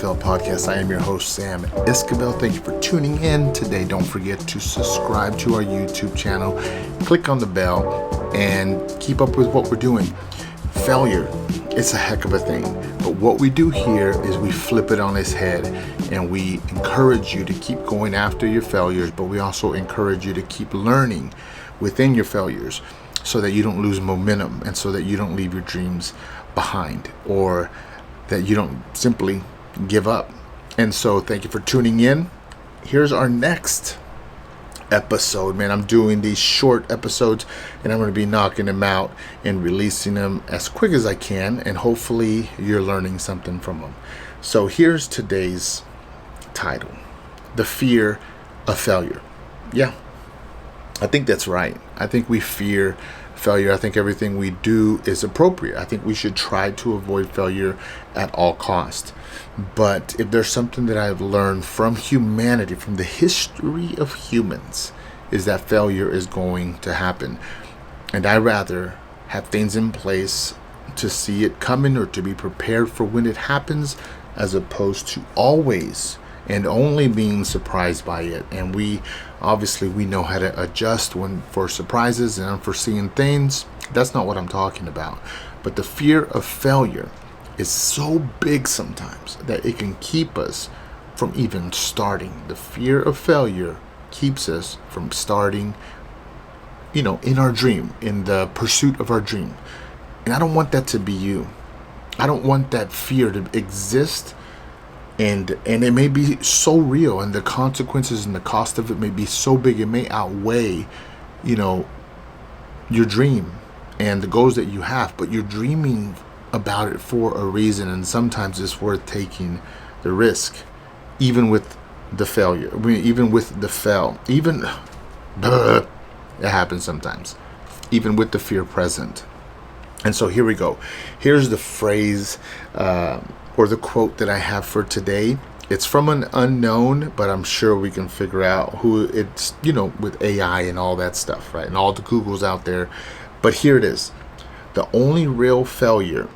TheFailed podcast. I am your host, Sam Esquivel. Thank you for tuning in today. Don't forget to subscribe to our YouTube channel, click on the bell, and keep up with what we're doing. Failure, it's a heck of a thing. But what we do here is we flip it on its head and we encourage you to keep going after your failures, but we also encourage you to keep learning within your failures so that you don't lose momentum and so that you don't leave your dreams behind or that you don't simply give up. And so thank you for tuning in. Here's our next episode, man. I'm doing these short episodes and I'm going to be knocking them out and releasing them as quick as I can, and hopefully you're learning something from them. So here's today's title: The Fear of Failure. Yeah, I think that's right. I think we fear failure. I think everything we do is appropriate. I think we should try to avoid failure at all costs. But if there's something that I've learned from humanity, from the history of humans, is that failure is going to happen. And I rather have things in place to see it coming or to be prepared for when it happens, as opposed to always and only being surprised by it. And we know how to adjust for surprises and unforeseen things. That's not what I'm talking about. But the fear of failure is so big sometimes that it can keep us from even starting. The fear of failure keeps us from starting, in our dream, in the pursuit of our dream. And I don't want that to be you. I don't want that fear to exist. And it may be so real, and the consequences and the cost of it may be so big, it may outweigh, your dream and the goals that you have, but you're dreaming about it for a reason, and sometimes it's worth taking the risk, even with the failure, even with the fail, even, it happens sometimes, even with the fear present. And so here we go. Here's the phrase, or the quote that I have for today. It's from an unknown, but I'm sure we can figure out who it's, with AI and all that stuff, right? And all the Googles out there. But here it is. The only real failure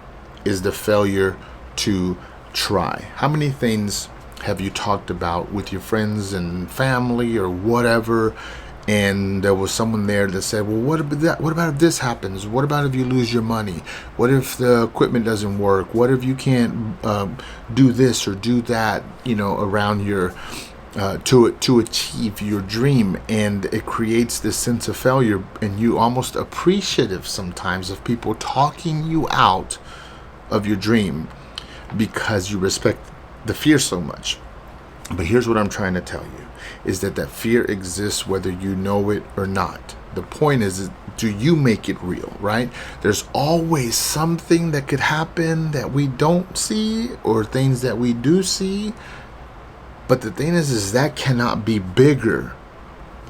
is the failure to try. How many things have you talked about with your friends and family or whatever, and there was someone there that said, well, what about if this happens? What about if you lose your money? What if the equipment doesn't work? What if you can't do this or do that, around your to achieve your dream? And it creates this sense of failure, and you almost appreciative sometimes of people talking you out of your dream because you respect the fear so much. But here's what I'm trying to tell you, is that fear exists whether you know it or not. The point is do you make it real, right? There's always something that could happen that we don't see, or things that we do see. But the thing is that cannot be bigger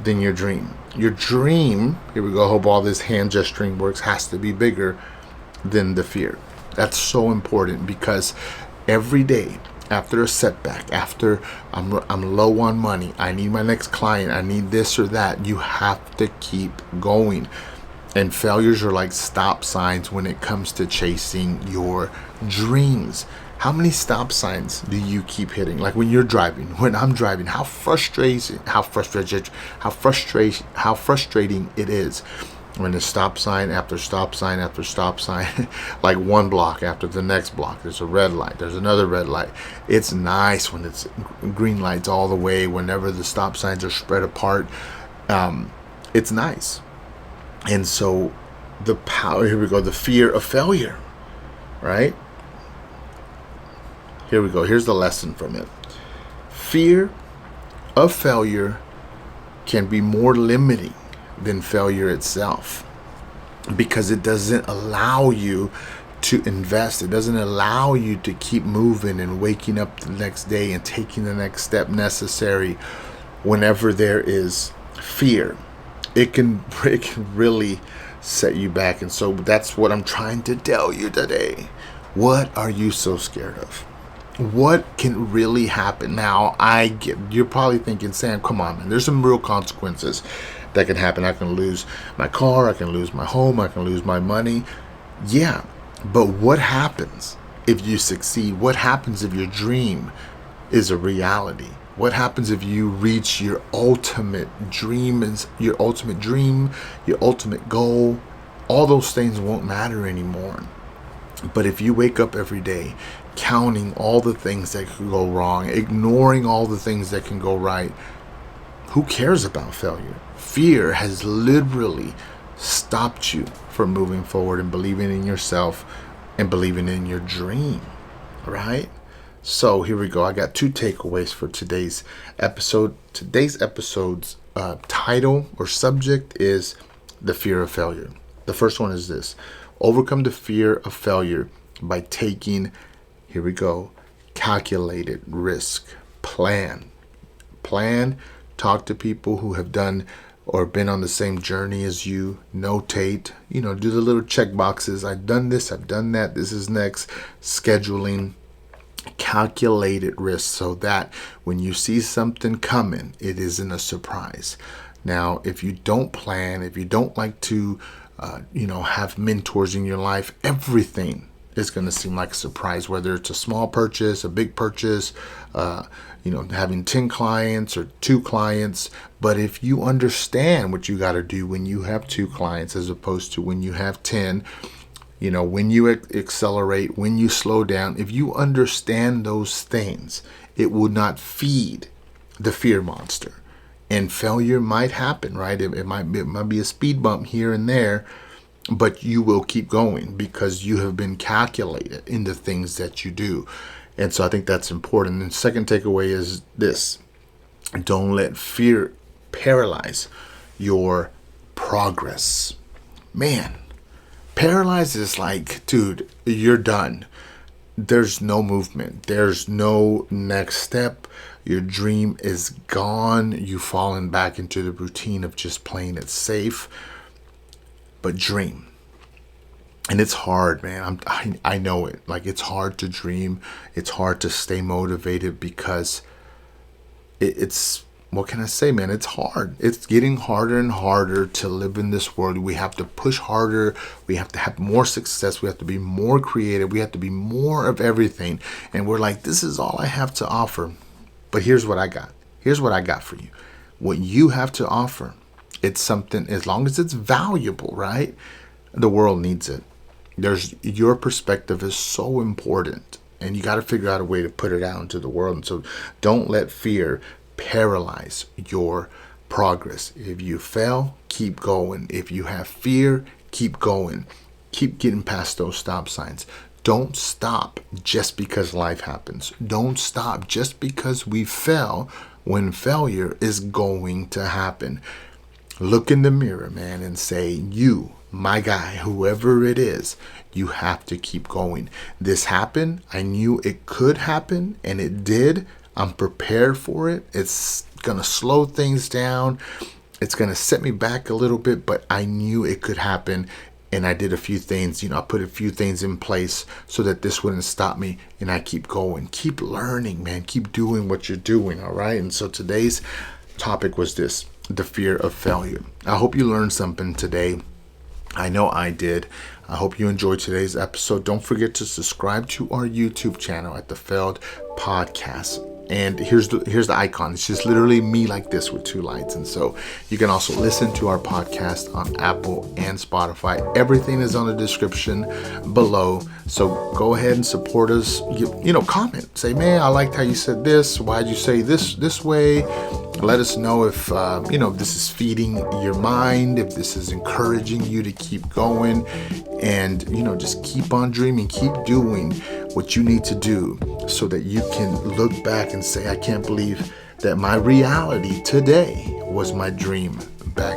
than your dream. Your dream, here we go, hope all this hand gesturing works, has to be bigger than the fear. That's so important, because every day, after a setback, after I'm low on money, I need my next client, I need this or that, you have to keep going. And failures are like stop signs when it comes to chasing your dreams. How many stop signs do you keep hitting? Like when you're driving, when I'm driving, how frustrating it is when there's stop sign after stop sign after stop sign, like one block after the next block, there's a red light, there's another red light. It's nice when it's green lights all the way, whenever the stop signs are spread apart. It's nice. And so here we go, the fear of failure, right? Here we go. Here's the lesson from it. Fear of failure can be more limiting than failure itself, because it doesn't allow you to invest. It doesn't allow you to keep moving and waking up the next day and taking the next step necessary whenever there is fear. It can really set you back. And so that's what I'm trying to tell you today. What are you so scared of? What can really happen? Now, you're probably thinking, Sam, come on, man. There's some real consequences that can happen. I can lose my car. I can lose my home. I can lose my money. Yeah, but what happens if you succeed? What happens if your dream is a reality? What happens if you reach your ultimate dream, your ultimate goal? All those things won't matter anymore. But if you wake up every day counting all the things that could go wrong, ignoring all the things that can go right, who cares about failure? Fear has literally stopped you from moving forward and believing in yourself and believing in your dream, right? So here we go. I got 2 takeaways for today's episode. Today's episode's title or subject is the fear of failure. The first one is this: overcome the fear of failure by taking, here we go, calculated risk. Plan. Talk to people who have done or been on the same journey as you. Notate, do the little check boxes. I've done this, I've done that, this is next. Scheduling. Calculated risk, so that when you see something coming, it isn't a surprise. Now, if you don't plan, if you don't like to, have mentors in your life, everything is going to seem like a surprise, whether it's a small purchase, a big purchase, having 10 clients or 2 clients. But if you understand what you got to do when you have 2 clients as opposed to when you have 10, when you accelerate, when you slow down, if you understand those things, it will not feed the fear monster. And failure might happen, right? It might be a speed bump here and there, but you will keep going because you have been calculated in the things that you do. And so I think that's important. And the second takeaway is this: don't let fear paralyze your progress. Man, paralyzed is like, dude, you're done. There's no movement. There's no next step. Your dream is gone. You've fallen back into the routine of just playing it safe. But dream. And it's hard, man. I know it. Like, it's hard to dream. It's hard to stay motivated because it's what can I say, man? It's hard. It's getting harder and harder to live in this world. We have to push harder. We have to have more success. We have to be more creative. We have to be more of everything. And we're like, this is all I have to offer. But here's what I got. Here's what I got for you. What you have to offer, it's something, as long as it's valuable, right? The world needs it. Your perspective is so important. And you got to figure out a way to put it out into the world. And so don't let fear paralyze your progress. If you fail, keep going. If you have fear, keep going. Keep getting past those stop signs. Don't stop just because life happens. Don't stop just because we fell when failure is going to happen. Look in the mirror, man, and say, you, my guy, whoever it is, you have to keep going. This happened. I knew it could happen, and it did. I'm prepared for it. It's going to slow things down. It's going to set me back a little bit, but I knew it could happen. And I did a few things, I put a few things in place so that this wouldn't stop me. And I keep going, keep learning, man, keep doing what you're doing. All right. And so today's topic was this: the fear of failure. I hope you learned something today. I know I did. I hope you enjoyed today's episode. Don't forget to subscribe to our YouTube channel at TheFailed Podcast. And here's the icon. It's just literally me like this with 2 lights. And so you can also listen to our podcast on Apple and Spotify. Everything is on the description below. So go ahead and support us. Comment. Say, man, I liked how you said this. Why'd you say this way? Let us know if, this is feeding your mind, if this is encouraging you to keep going, and, just keep on dreaming, keep doing what you need to do so that you can look back and say, I can't believe that my reality today was my dream back